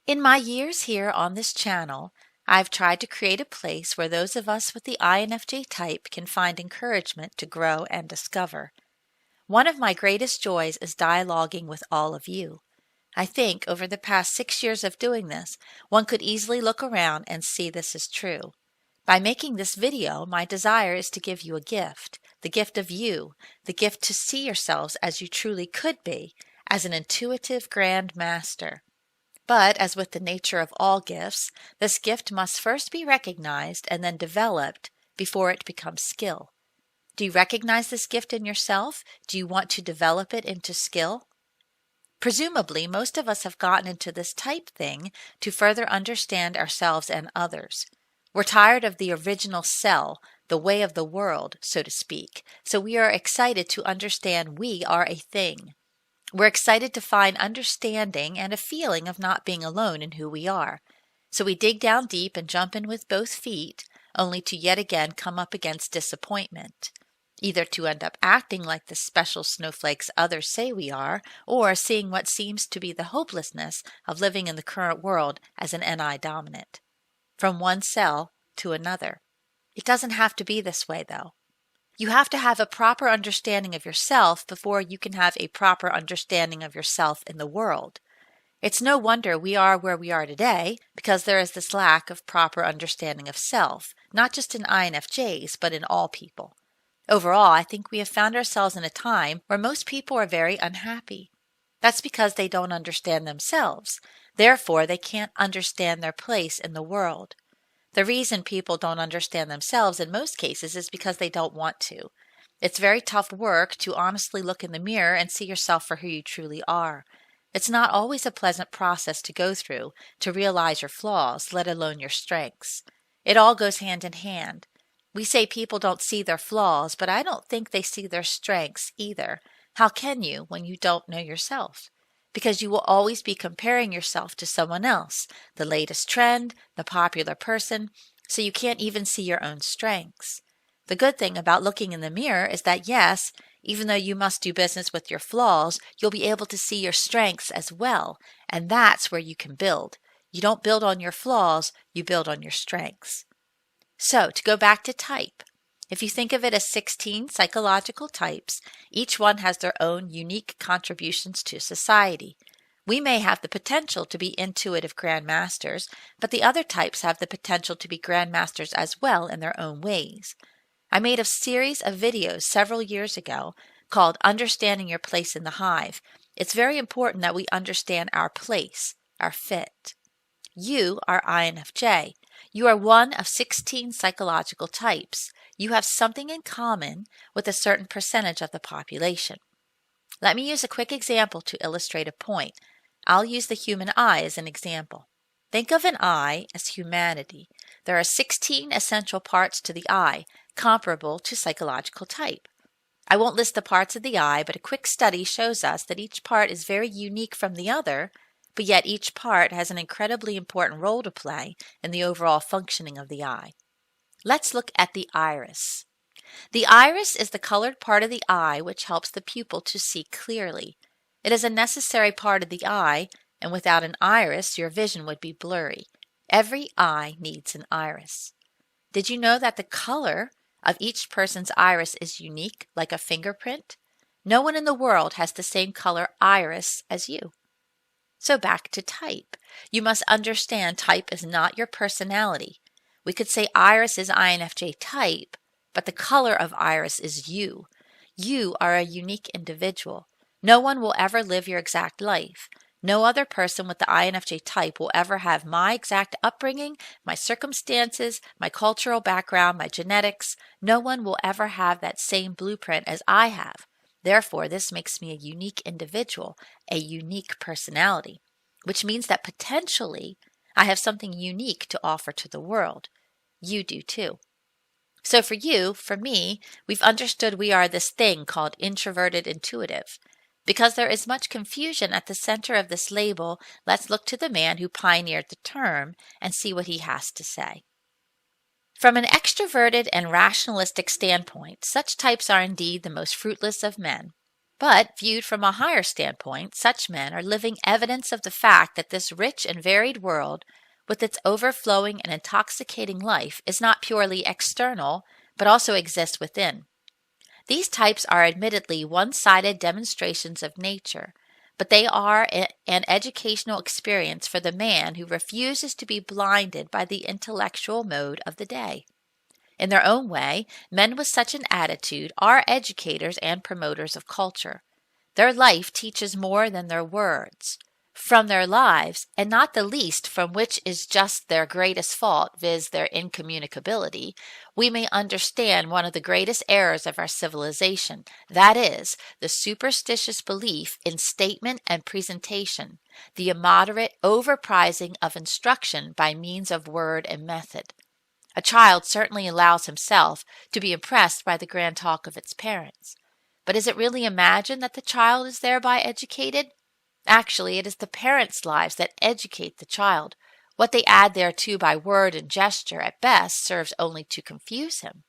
In my years here on this channel, I've tried to create a place where those of us with the INFJ type can find encouragement to grow and discover. One of my greatest joys is dialoguing with all of you. I think over the past 6 years of doing this, one could easily look around and see this is true. By making this video, my desire is to give you a gift, the gift of you, the gift to see yourselves as you truly could be, as an intuitive Grandmaster. But, as with the nature of all gifts, this gift must first be recognized and then developed before it becomes skill. Do you recognize this gift in yourself? Do you want to develop it into skill? Presumably, most of us have gotten into this type thing to further understand ourselves and others. We're tired of the original cell, the way of the world, so to speak, so we are excited to understand we are a thing. We're excited to find understanding and a feeling of not being alone in who we are. So we dig down deep and jump in with both feet, only to yet again come up against disappointment, either to end up acting like the special snowflakes others say we are, or seeing what seems to be the hopelessness of living in the current world as an NI dominant. From one cell to another. It doesn't have to be this way, though. You have to have a proper understanding of yourself before you can have a proper understanding of yourself in the world. It's no wonder we are where we are today, because there is this lack of proper understanding of self, not just in INFJs, but in all people. Overall, I think we have found ourselves in a time where most people are very unhappy. That's because they don't understand themselves. Therefore, they can't understand their place in the world. The reason people don't understand themselves in most cases is because they don't want to. It's very tough work to honestly look in the mirror and see yourself for who you truly are. It's not always a pleasant process to go through to realize your flaws, let alone your strengths. It all goes hand in hand. We say people don't see their flaws, but I don't think they see their strengths either. How can you when you don't know yourself? Because you will always be comparing yourself to someone else, the latest trend, the popular person, so you can't even see your own strengths. The good thing about looking in the mirror is that yes, even though you must do business with your flaws, you'll be able to see your strengths as well, and that's where you can build. You don't build on your flaws, you build on your strengths. So, to go back to type, if you think of it as 16 psychological types, each one has their own unique contributions to society. We may have the potential to be intuitive Grandmasters, but the other types have the potential to be Grandmasters as well in their own ways. I made a series of videos several years ago called Understanding Your Place in the Hive. It's very important that we understand our place, our fit. You are INFJ. You are one of 16 psychological types. You have something in common with a certain percentage of the population. Let me use a quick example to illustrate a point. I'll use the human eye as an example. Think of an eye as humanity. There are 16 essential parts to the eye, comparable to psychological type. I won't list the parts of the eye, but a quick study shows us that each part is very unique from the other, but yet each part has an incredibly important role to play in the overall functioning of the eye. Let's look at the iris. The iris is the colored part of the eye which helps the pupil to see clearly. It is a necessary part of the eye, and without an iris, your vision would be blurry. Every eye needs an iris. Did you know that the color of each person's iris is unique, like a fingerprint? No one in the world has the same color iris as you. So back to type. You must understand type is not your personality. We could say iris is INFJ type, but the color of iris is you. You are a unique individual. No one will ever live your exact life. No other person with the INFJ type will ever have my exact upbringing, my circumstances, my cultural background, my genetics. No one will ever have that same blueprint as I have. Therefore, this makes me a unique individual, a unique personality, which means that potentially I have something unique to offer to the world. You do too. So for you, for me, we've understood we are this thing called introverted intuitive. Because there is much confusion at the center of this label, let's look to the man who pioneered the term and see what he has to say. From an extroverted and rationalistic standpoint, such types are indeed the most fruitless of men. But viewed from a higher standpoint, such men are living evidence of the fact that this rich and varied world, with its overflowing and intoxicating life, is not purely external, but also exists within. These types are admittedly one-sided demonstrations of nature, but they are an educational experience for the man who refuses to be blinded by the intellectual mode of the day. In their own way, men with such an attitude are educators and promoters of culture. Their life teaches more than their words. From their lives, and not the least from which is just their greatest fault, viz. Their incommunicability, we may understand one of the greatest errors of our civilization, that is, the superstitious belief in statement and presentation, the immoderate overprizing of instruction by means of word and method. A child certainly allows himself to be impressed by the grand talk of its parents. But is it really imagined that the child is thereby educated? Actually, it is the parents' lives that educate the child. What they add thereto by word and gesture at best serves only to confuse him.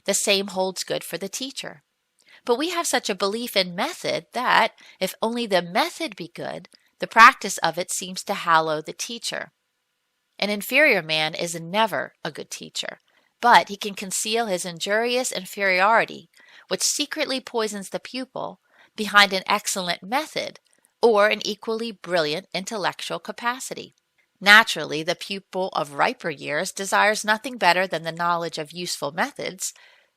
The same holds good for the teacher. But we have such a belief in method that, if only the method be good, the practice of it seems to hallow the teacher. An inferior man is never a good teacher, but he can conceal his injurious inferiority, which secretly poisons the pupil, behind an excellent method or an equally brilliant intellectual capacity. Naturally, the pupil of riper years desires nothing better than the knowledge of useful methods,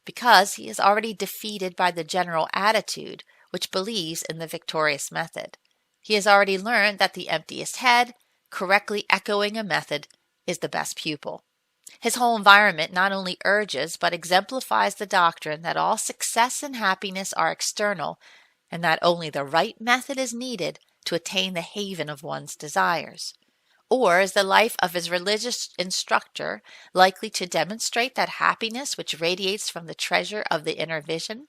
because he is already defeated by the general attitude which believes in the victorious method. He has already learned that the emptiest head, correctly echoing a method, is the best pupil. His whole environment not only urges but exemplifies the doctrine that all success and happiness are external, and that only the right method is needed to attain the haven of one's desires. Or is the life of his religious instructor likely to demonstrate that happiness which radiates from the treasure of the inner vision?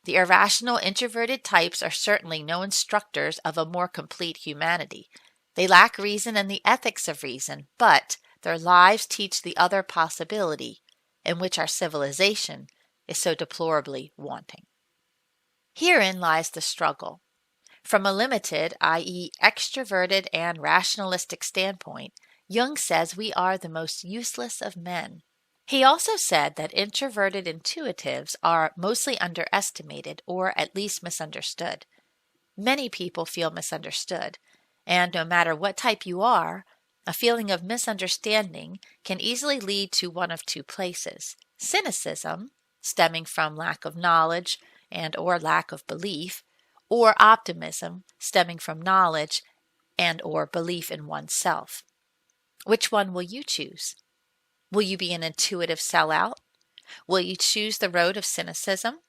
The irrational introverted types are certainly no instructors of a more complete humanity. They lack reason and the ethics of reason, but their lives teach the other possibility, in which our civilization is so deplorably wanting. Herein lies the struggle. From a limited, i.e., extroverted and rationalistic standpoint, Jung says we are the most useless of men. He also said that introverted intuitives are mostly underestimated or at least misunderstood. Many people feel misunderstood, and no matter what type you are, a feeling of misunderstanding can easily lead to one of two places: cynicism, stemming from lack of knowledge and or lack of belief, or optimism, stemming from knowledge and or belief in oneself. Which one will you choose? Will you be an intuitive sellout? Will you choose the road of cynicism?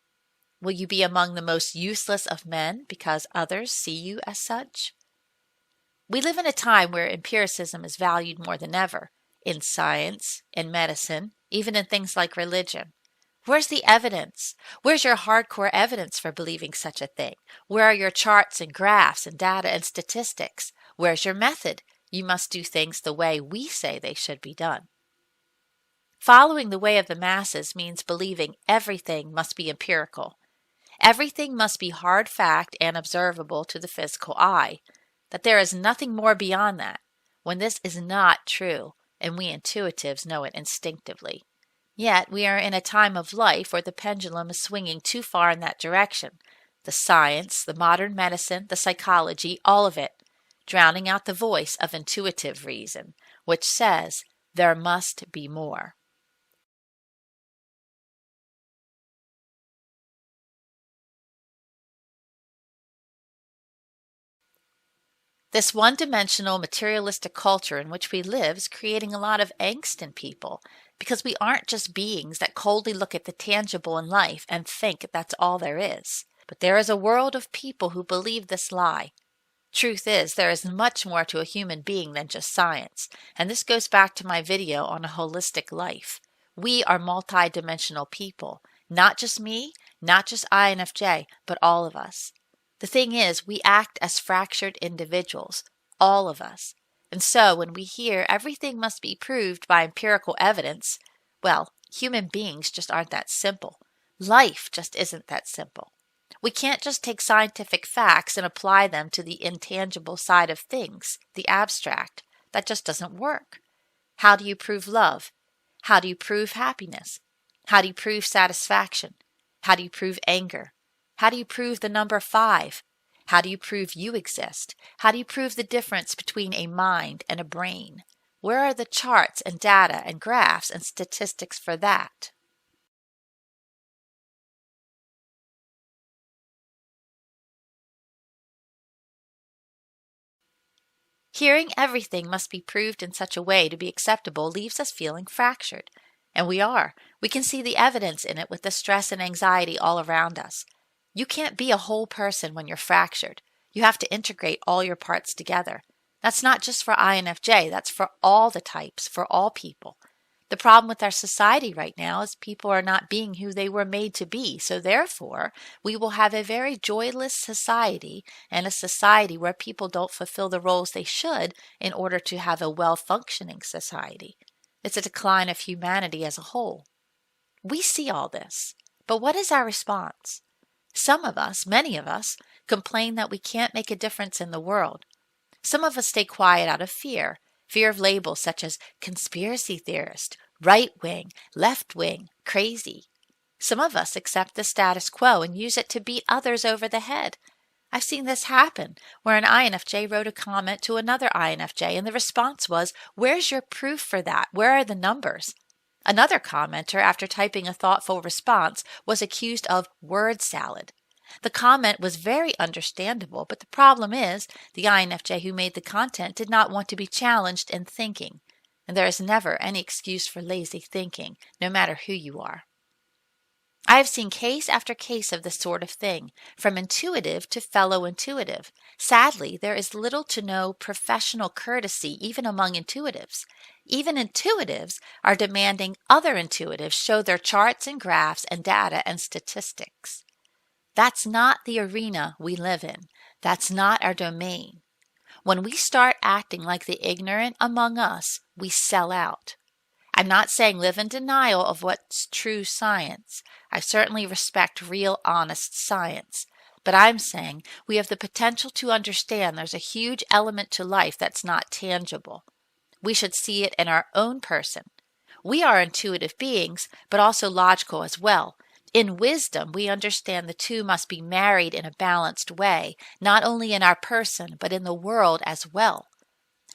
Will you be among the most useless of men because others see you as such? We live in a time where empiricism is valued more than ever, in science, in medicine, even in things like religion. Where's the evidence? Where's your hardcore evidence for believing such a thing? Where are your charts and graphs and data and statistics? Where's your method? You must do things the way we say they should be done. Following the way of the masses means believing everything must be empirical. Everything must be hard fact and observable to the physical eye, that there is nothing more beyond that, when this is not true, and we intuitives know it instinctively. Yet we are in a time of life where the pendulum is swinging too far in that direction. The science, the modern medicine, the psychology, all of it, drowning out the voice of intuitive reason, which says there must be more. This one-dimensional materialistic culture in which we live is creating a lot of angst in people, because we aren't just beings that coldly look at the tangible in life and think that's all there is. But there is a world of people who believe this lie. Truth is, there is much more to a human being than just science, and this goes back to my video on a holistic life. We are multi-dimensional people, not just me, not just INFJ, but all of us. The thing is, we act as fractured individuals, all of us. And so when we hear everything must be proved by empirical evidence, well, human beings just aren't that simple. Life just isn't that simple. We can't just take scientific facts and apply them to the intangible side of things, the abstract. That just doesn't work. How do you prove love? How do you prove happiness? How do you prove satisfaction? How do you prove anger? How do you prove the number 5? How do you prove you exist? How do you prove the difference between a mind and a brain? Where are the charts and data and graphs and statistics for that? Hearing everything must be proved in such a way to be acceptable leaves us feeling fractured. And we are. We can see the evidence in it with the stress and anxiety all around us. You can't be a whole person when you're fractured. You have to integrate all your parts together. That's not just for INFJ, that's for all the types, for all people. The problem with our society right now is people are not being who they were made to be. So therefore, we will have a very joyless society and a society where people don't fulfill the roles they should in order to have a well-functioning society. It's a decline of humanity as a whole. We see all this, but what is our response? Some of us, many of us, complain that we can't make a difference in the world. Some of us stay quiet out of fear of labels such as conspiracy theorist, right-wing, left-wing, crazy. Some of us accept the status quo and use it to beat others over the head. I've seen this happen, where an INFJ wrote a comment to another INFJ, and the response was, "Where's your proof for that? Where are the numbers?" Another commenter, after typing a thoughtful response, was accused of word salad. The comment was very understandable, but the problem is the INFJ who made the content did not want to be challenged in thinking, and there is never any excuse for lazy thinking, no matter who you are. I have seen case after case of this sort of thing, from intuitive to fellow intuitive. Sadly, there is little to no professional courtesy even among intuitives. Even intuitives are demanding other intuitives show their charts and graphs and data and statistics. That's not the arena we live in. That's not our domain. When we start acting like the ignorant among us, we sell out. I'm not saying live in denial of what's true science. I certainly respect real, honest science. But I'm saying we have the potential to understand there's a huge element to life that's not tangible. We should see it in our own person. We are intuitive beings, but also logical as well. In wisdom, we understand the two must be married in a balanced way, not only in our person, but in the world as well.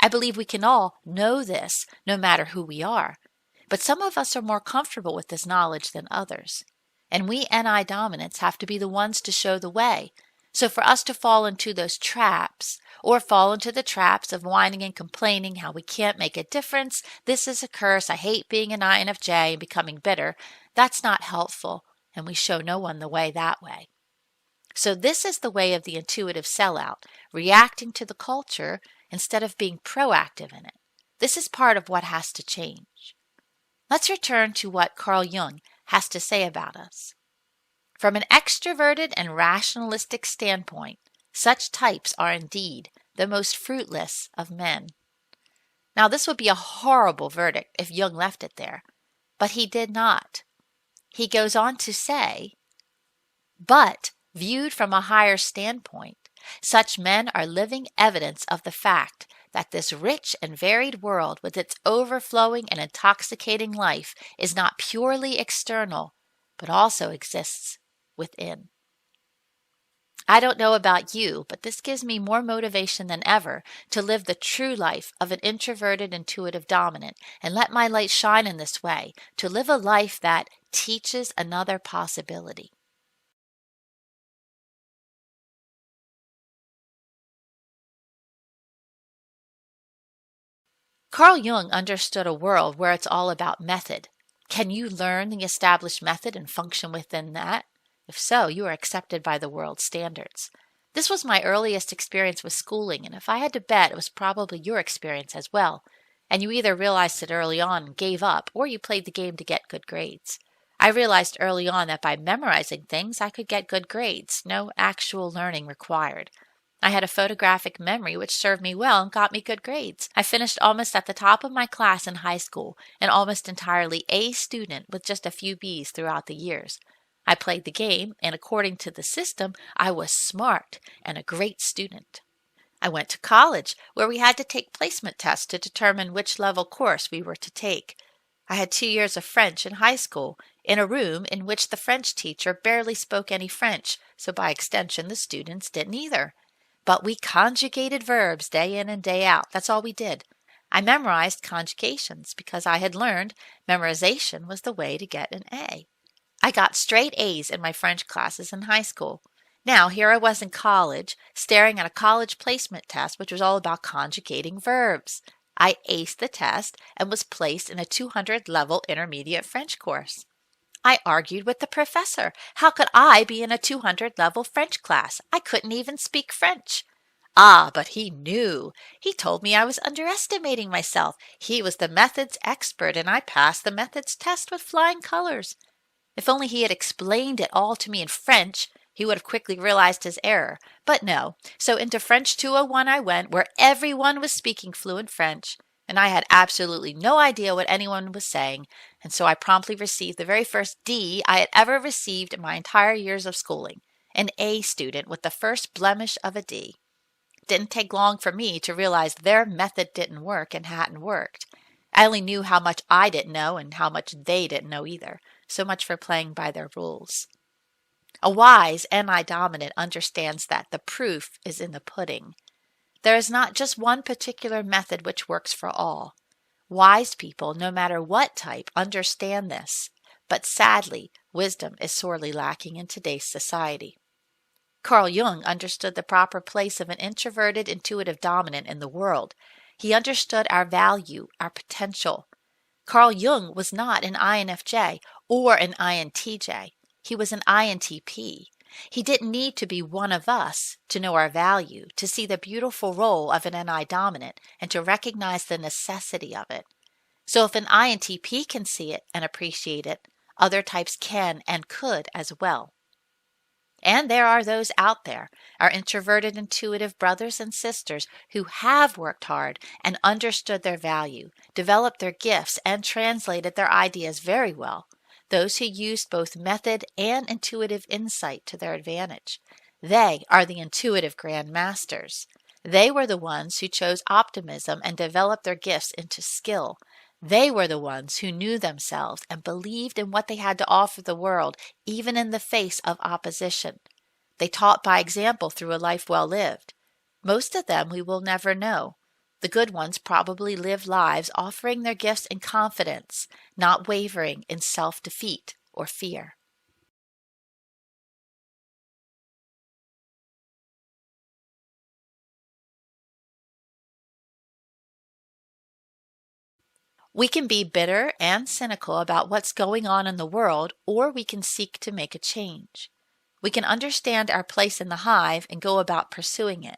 I believe we can all know this, no matter who we are. But some of us are more comfortable with this knowledge than others. And we NI dominants have to be the ones to show the way. So for us to fall into those traps, or fall into the traps of whining and complaining how we can't make a difference, this is a curse, I hate being an INFJ and becoming bitter, that's not helpful. And we show no one the way that way. So this is the way of the intuitive sellout, reacting to the culture instead of being proactive in it. This is part of what has to change. Let's return to what Carl Jung has to say about us. From an extroverted and rationalistic standpoint, such types are indeed the most fruitless of men. Now this would be a horrible verdict if Jung left it there, but he did not. He goes on to say, but viewed from a higher standpoint, such men are living evidence of the fact that this rich and varied world with its overflowing and intoxicating life is not purely external, but also exists within. I don't know about you, but this gives me more motivation than ever to live the true life of an introverted intuitive dominant and let my light shine in this way, to live a life that teaches another possibility. Carl Jung understood a world where it's all about method. Can you learn the established method and function within that? If so, you are accepted by the world's standards. This was my earliest experience with schooling, and if I had to bet, it was probably your experience as well. And you either realized it early on and gave up, or you played the game to get good grades. I realized early on that by memorizing things, I could get good grades, no actual learning required. I had a photographic memory which served me well and got me good grades. I finished almost at the top of my class in high school, an almost entirely A student with just a few Bs throughout the years. I played the game, and according to the system, I was smart and a great student. I went to college, where we had to take placement tests to determine which level course we were to take. I had 2 years of French in high school, in a room in which the French teacher barely spoke any French, so by extension the students didn't either. But we conjugated verbs day in and day out. That's all we did. I memorized conjugations because I had learned memorization was the way to get an A. I got straight A's in my French classes in high school. Now, here I was in college, staring at a college placement test, which was all about conjugating verbs. I aced the test and was placed in a 200-level intermediate French course. I argued with the professor. How could I be in a 200-level French class? I couldn't even speak French. Ah, but he knew. He told me I was underestimating myself. He was the methods expert, and I passed the methods test with flying colors. If only he had explained it all to me in French, he would have quickly realized his error. But no. So into French 201 I went, where everyone was speaking fluent French, and I had absolutely no idea what anyone was saying, and so I promptly received the very first D I had ever received in my entire years of schooling, an A student with the first blemish of a D. It didn't take long for me to realize their method didn't work and hadn't worked. I only knew how much I didn't know and how much they didn't know either. So much for playing by their rules. A wise NI dominant understands that the proof is in the pudding. There is not just one particular method which works for all. Wise people, no matter what type, understand this. But sadly, wisdom is sorely lacking in today's society. Carl Jung understood the proper place of an introverted, intuitive dominant in the world. He understood our value, our potential. Carl Jung was not an INFJ or an INTJ. He was an INTP. He didn't need to be one of us to know our value, to see the beautiful role of an NI dominant, and to recognize the necessity of it. So if an INTP can see it and appreciate it, other types can and could as well. And there are those out there, our introverted, intuitive brothers and sisters who have worked hard and understood their value, developed their gifts, and translated their ideas very well. Those who used both method and intuitive insight to their advantage. They are the intuitive Grandmasters. They were the ones who chose optimism and developed their gifts into skill. They were the ones who knew themselves and believed in what they had to offer the world, even in the face of opposition. They taught by example through a life well lived. Most of them we will never know. The good ones probably live lives offering their gifts in confidence, not wavering in self-defeat or fear. We can be bitter and cynical about what's going on in the world, or we can seek to make a change. We can understand our place in the hive and go about pursuing it.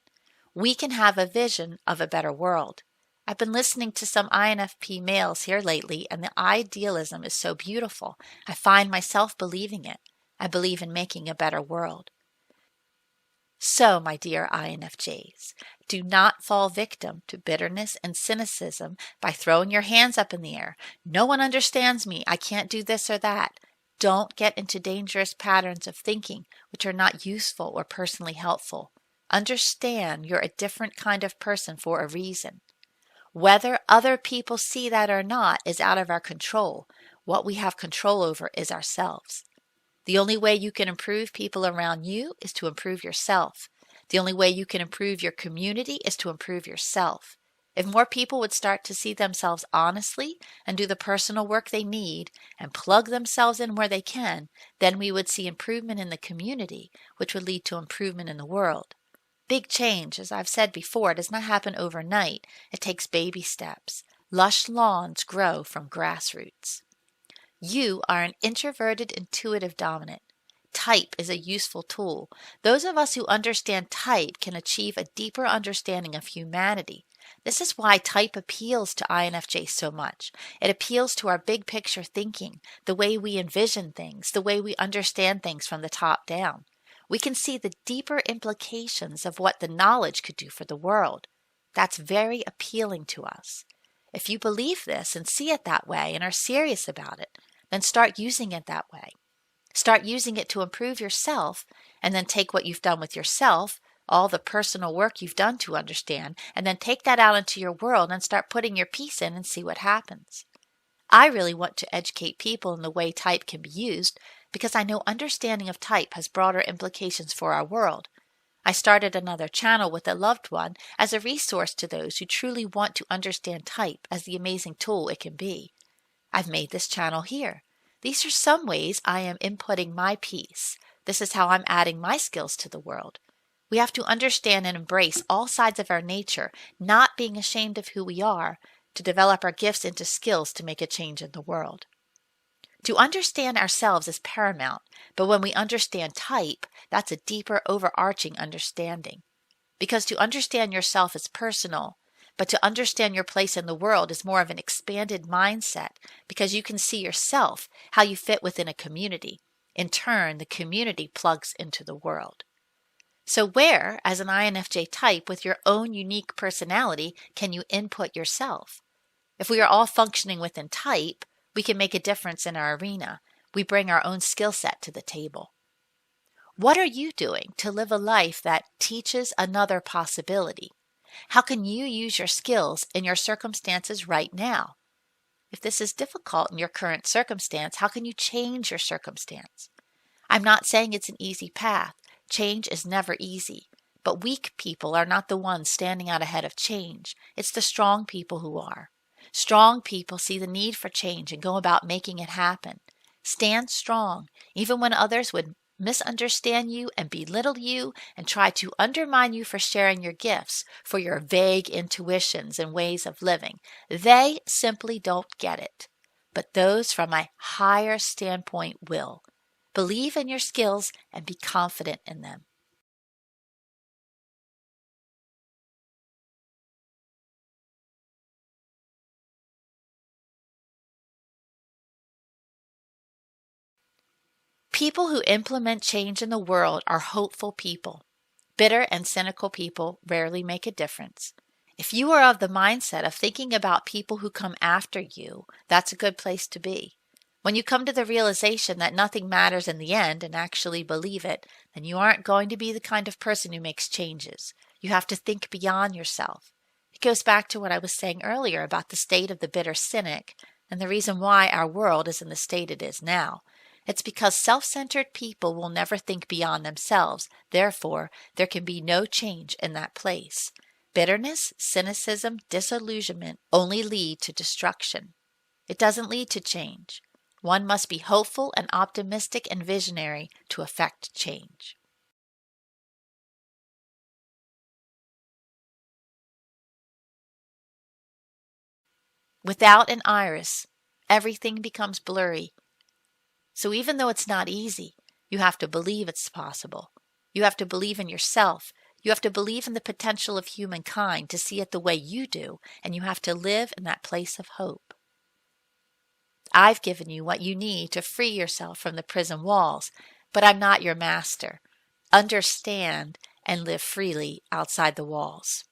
We can have a vision of a better world. I've been listening to some INFP males here lately, and the idealism is so beautiful. I find myself believing it. I believe in making a better world. So, my dear INFJs, do not fall victim to bitterness and cynicism by throwing your hands up in the air. No one understands me. I can't do this or that. Don't get into dangerous patterns of thinking which are not useful or personally helpful. Understand you're a different kind of person for a reason. Whether other people see that or not is out of our control. What we have control over is ourselves. The only way you can improve people around you is to improve yourself. The only way you can improve your community is to improve yourself. If more people would start to see themselves honestly and do the personal work they need and plug themselves in where they can, then we would see improvement in the community, which would lead to improvement in the world. Big change, as I've said before, does not happen overnight. It takes baby steps. Lush lawns grow from grassroots. You are an introverted, intuitive dominant. Type is a useful tool. Those of us who understand type can achieve a deeper understanding of humanity. This is why type appeals to INFJ so much. It appeals to our big picture thinking, the way we envision things, the way we understand things from the top down. We can see the deeper implications of what the knowledge could do for the world. That's very appealing to us. If you believe this and see it that way and are serious about it, then start using it that way. Start using it to improve yourself, and then take what you've done with yourself, all the personal work you've done to understand, and then take that out into your world and start putting your piece in and see what happens. I really want to educate people in the way type can be used because I know understanding of type has broader implications for our world. I started another channel with a loved one as a resource to those who truly want to understand type as the amazing tool it can be. I've made this channel here. These are some ways I am inputting my piece. This is how I'm adding my skills to the world. We have to understand and embrace all sides of our nature, not being ashamed of who we are, to develop our gifts into skills to make a change in the world. To understand ourselves is paramount, but when we understand type, that's a deeper, overarching understanding. Because to understand yourself is personal, but to understand your place in the world is more of an expanded mindset because you can see yourself, how you fit within a community. In turn, the community plugs into the world. So where, as an INFJ type with your own unique personality, can you input yourself? If we are all functioning within type, we can make a difference in our arena. We bring our own skill set to the table. What are you doing to live a life that teaches another possibility? How can you use your skills in your circumstances right now? If this is difficult in your current circumstance, how can you change your circumstance? I'm not saying it's an easy path. Change is never easy. But weak people are not the ones standing out ahead of change. It's the strong people who are. Strong people see the need for change and go about making it happen. Stand strong, even when others would misunderstand you and belittle you and try to undermine you for sharing your gifts, for your vague intuitions and ways of living. They simply don't get it. But those from a higher standpoint will. Believe in your skills and be confident in them. People who implement change in the world are hopeful people. Bitter and cynical people rarely make a difference. If you are of the mindset of thinking about people who come after you, that's a good place to be. When you come to the realization that nothing matters in the end and actually believe it, then you aren't going to be the kind of person who makes changes. You have to think beyond yourself. It goes back to what I was saying earlier about the state of the bitter cynic and the reason why our world is in the state it is now. It's because self-centered people will never think beyond themselves. Therefore, there can be no change in that place. Bitterness, cynicism, disillusionment only lead to destruction. It doesn't lead to change. One must be hopeful and optimistic and visionary to effect change. Without an iris, everything becomes blurry. So even though it's not easy, you have to believe it's possible. You have to believe in yourself. You have to believe in the potential of humankind to see it the way you do, and you have to live in that place of hope. I've given you what you need to free yourself from the prison walls, but I'm not your master. Understand and live freely outside the walls.